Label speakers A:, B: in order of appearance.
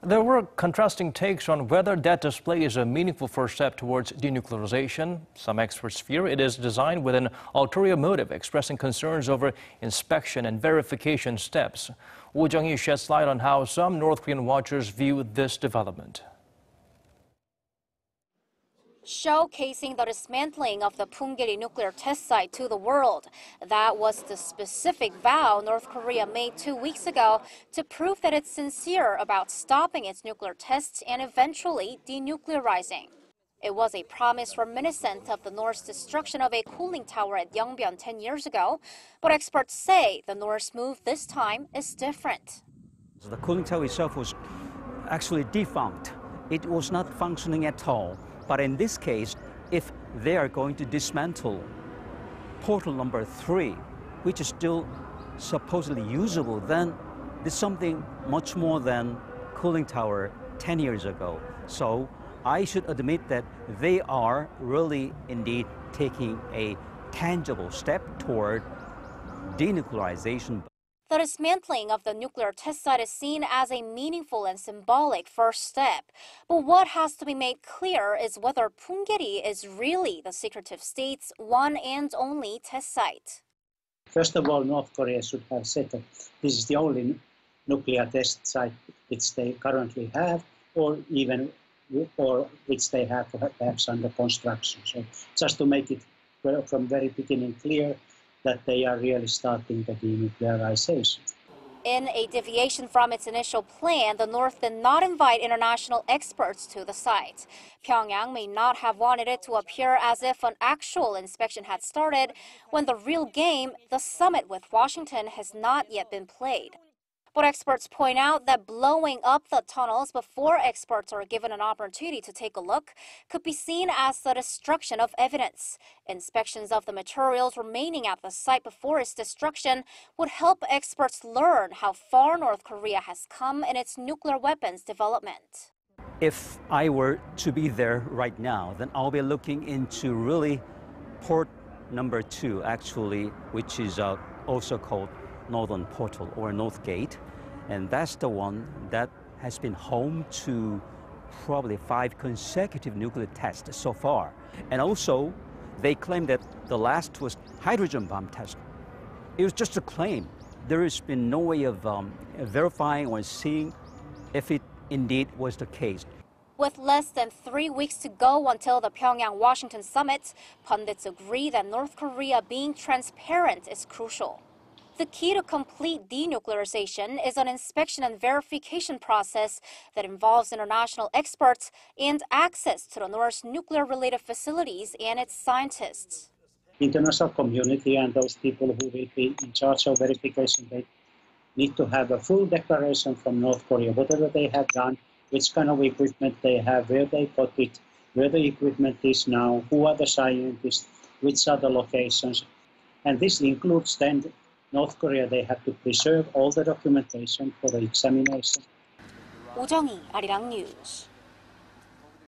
A: There were contrasting takes on whether that display is a meaningful first step towards denuclearization. Some experts fear it is designed with an ulterior motive, expressing concerns over inspection and verification steps. Jung-hee sheds light on how some North Korean watchers view this development.
B: Showcasing the dismantling of the Punggye-ri nuclear test site to the world. That was the specific vow North Korea made 2 weeks ago to prove that it's sincere about stopping its nuclear tests and eventually denuclearizing. It was a promise reminiscent of the North's destruction of a cooling tower at Yongbyon 10 years ago, but experts say the North's move this time is different.
C: The cooling tower itself was actually defunct. It was not functioning at all. But in this case, if they are going to dismantle portal number 3, which is still supposedly usable, then there's something much more than cooling tower 10 years ago. So I should admit that they are really indeed taking a tangible step toward denuclearization.
B: The dismantling of the nuclear test site is seen as a meaningful and symbolic first step. But what has to be made clear is whether Punggye-ri is really the secretive state's one and only test site.
D: First of all, North Korea should have said that this is the only nuclear test site which they currently have, or which they have perhaps under construction. So just to make it from very beginning clear that they are really starting the denuclearization.
B: In a deviation from its initial plan, the North did not invite international experts to the site. Pyongyang may not have wanted it to appear as if an actual inspection had started, when the real game, the summit with Washington, has not yet been played. But experts point out that blowing up the tunnels before experts are given an opportunity to take a look could be seen as the destruction of evidence. Inspections of the materials remaining at the site before its destruction would help experts learn how far North Korea has come in its nuclear weapons development.
C: If I were to be there right now, then I'll be looking into really port number 2, actually, which is also called Northern Portal or North Gate, and that's the one that has been home to probably 5 consecutive nuclear tests so far. And also, they claim that the last was hydrogen bomb test. It was just a claim. There has been no way of verifying or seeing if it indeed was the case.
B: With less than 3 weeks to go until the Pyongyang-Washington summit, pundits agree that North Korea being transparent is crucial. The key to complete denuclearization is an inspection and verification process that involves international experts and access to the North's nuclear-related facilities and its scientists.
D: International community and those people who will be in charge of verification, they need to have a full declaration from North Korea, whatever they have done, which kind of equipment they have, where they got it, where the equipment is now, who are the scientists, which are the locations. And this includes then North Korea, they have to preserve all the documentation for the examination.
B: Jung-hee, Arirang News.